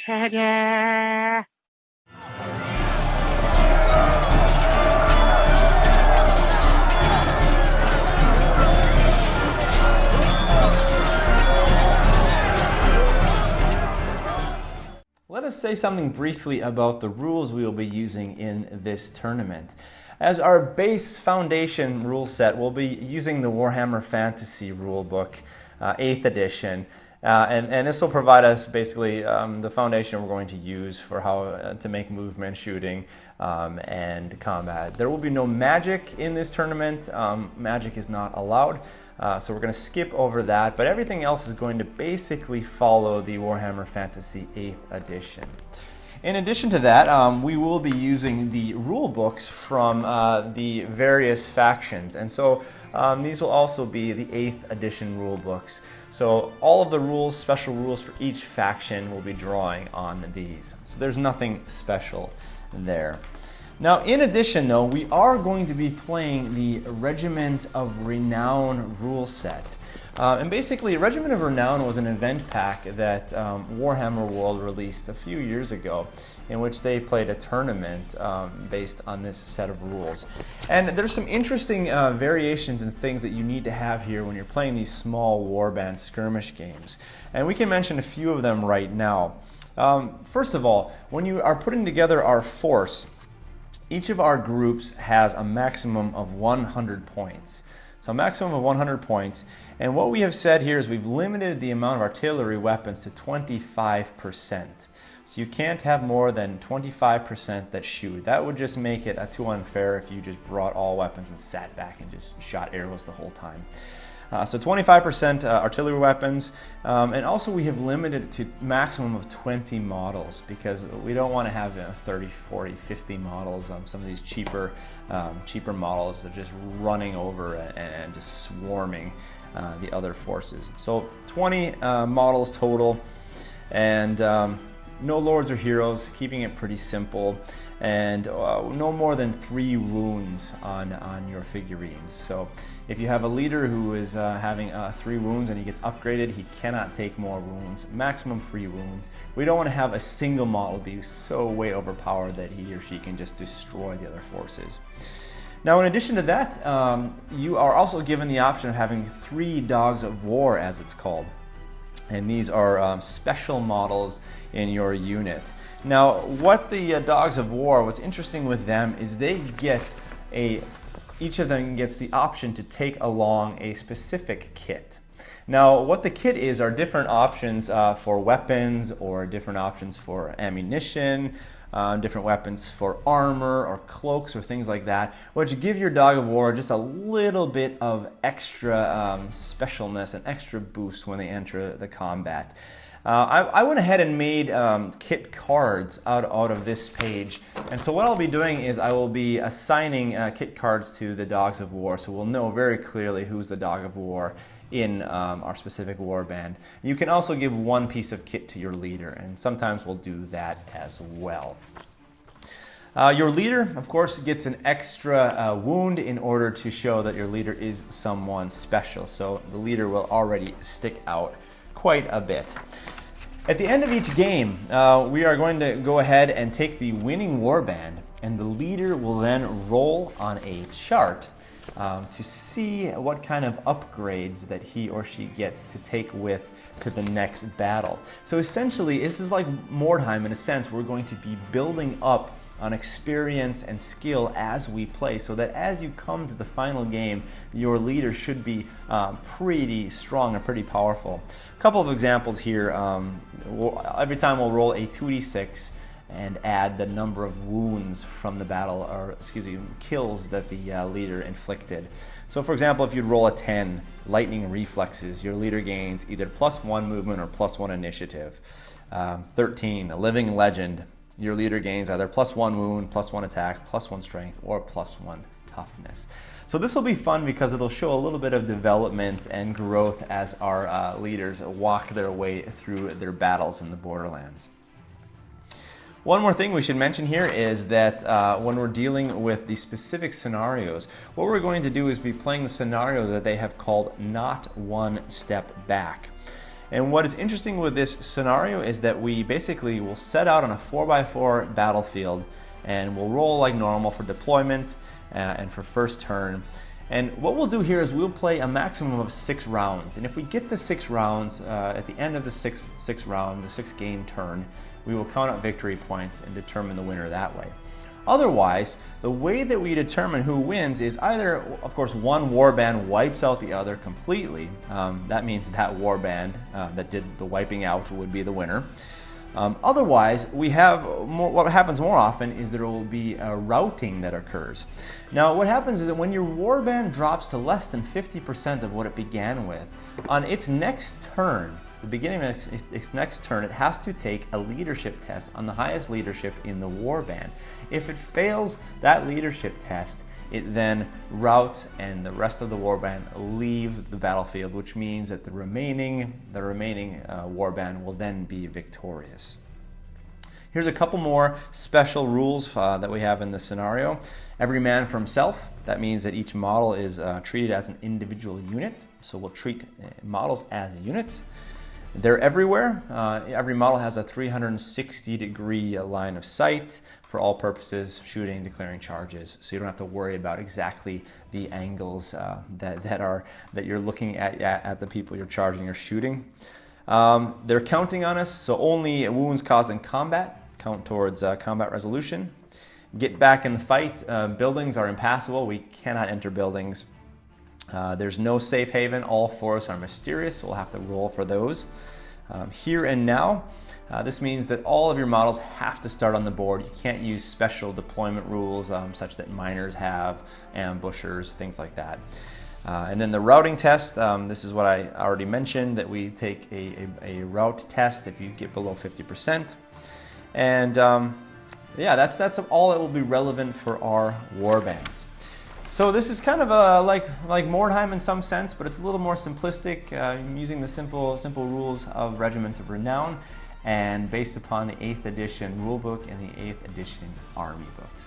Ta-da! Let us say something briefly about the rules we will be using in this tournament. As our base foundation rule set, we'll be using the Warhammer Fantasy Rulebook, 8th edition. And this will provide us basically the foundation we're going to use for how to make movement, shooting, and combat. There will be no magic in this tournament. Magic is not allowed, so we're going to skip over that. But everything else is going to basically follow the Warhammer Fantasy 8th edition. In addition to that, we will be using the rule books from the various factions. And so these will also be the 8th edition rule books. So all of the rules, special rules for each faction, will be drawing on these. So there's nothing special there. Now, in addition, though, we are going to be playing the Regiment of Renown rule set. And basically, Regiment of Renown was an event pack that Warhammer World released a few years ago, in which they played a tournament based on this set of rules. And there's some interesting variations and things that you need to have here when you're playing these small warband skirmish games. And we can mention a few of them right now. First of all, when you are putting together our force, each of our groups has a maximum of 100 points. So a maximum of 100 points. And what we have said here is we've limited the amount of artillery weapons to 25%. So you can't have more than 25% that shoot. That would just make it too unfair if you just brought all weapons and sat back and just shot arrows the whole time. So 25% artillery weapons, and also we have limited it to maximum of 20 models because we don't want to have 30, 40, 50 models. Some of these cheaper models are just running over and just swarming the other forces. So 20 models total, and no lords or heroes, keeping it pretty simple, and no more than 3 wounds on your figurines. So if you have a leader who is having 3 wounds and he gets upgraded, he cannot take more wounds, maximum 3 wounds. We don't want to have a single model be so way overpowered that he or she can just destroy the other forces. Now, in addition to that, you are also given the option of having 3 dogs of war, as it's called. And these are special models in your unit. Now, what the dogs of war, what's interesting with them is they get each of them gets the option to take along a specific kit. Now, what the kit is are different options for weapons, or different options for ammunition, different weapons for armor or cloaks or things like that, which give your dog of war just a little bit of extra specialness and extra boost when they enter the combat. I went ahead and made kit cards out of this page, and so what I'll be doing is I will be assigning kit cards to the dogs of war, so we'll know very clearly who's the dog of war in our specific warband. You can also give 1 piece of kit to your leader, and sometimes we'll do that as well. Your leader, of course, gets an extra wound in order to show that your leader is someone special, so the leader will already stick out quite a bit. At the end of each game, we are going to go ahead and take the winning warband, and the leader will then roll on a chart to see what kind of upgrades that he or she gets to take with to the next battle. So essentially, this is like Mordheim in a sense. We're going to be building up on experience and skill as we play, so that as you come to the final game, your leader should be pretty strong and pretty powerful. A couple of examples here. Every time we'll roll a 2d6 and add the number of wounds from the battle, or kills that the leader inflicted. So for example, if you'd roll a 10, lightning reflexes, your leader gains either +1 movement or +1 initiative. 13, a living legend, your leader gains either +1 wound, +1 attack, +1 strength, or +1 toughness. So this will be fun because it'll show a little bit of development and growth as our leaders walk their way through their battles in the Borderlands. One more thing we should mention here is that when we're dealing with the specific scenarios, what we're going to do is be playing the scenario that they have called Not One Step Back. And what is interesting with this scenario is that we basically will set out on a 4x4 battlefield and we'll roll like normal for deployment and for first turn. And what we'll do here is we'll play a maximum of 6 rounds. And if we get to 6 rounds, at the end of the sixth round, the 6 game turn, we will count up victory points and determine the winner that way. Otherwise, the way that we determine who wins is either, of course, one warband wipes out the other completely. That means that warband that did the wiping out would be the winner. Otherwise, we have what happens more often is there will be a routing that occurs. Now, what happens is that when your warband drops to less than 50% of what it began with, on its next turn, the beginning of its next turn, it has to take a leadership test on the highest leadership in the warband. If it fails that leadership test, it then routes and the rest of the warband leave the battlefield, which means that the remaining warband will then be victorious. Here's a couple more special rules that we have in this scenario. Every man for himself. That means that each model is treated as an individual unit. So we'll treat models as units. They're everywhere. Every model has a 360-degree line of sight for all purposes, shooting, declaring charges. So you don't have to worry about exactly the angles that you're looking at the people you're charging or shooting. They're counting on us, so only wounds caused in combat count towards combat resolution. Get back in the fight. Buildings are impassable. We cannot enter buildings. There's no safe haven. All forests are mysterious, so we'll have to roll for those. Here and now, this means that all of your models have to start on the board. You can't use special deployment rules such that miners have, ambushers, things like that. And then the routing test, this is what I already mentioned, that we take a route test if you get below 50%. And yeah, that's all that will be relevant for our warbands. So this is kind of like Mordheim in some sense, but it's a little more simplistic, using the simple rules of Regiment of Renown and based upon the 8th edition rulebook and the 8th edition army books.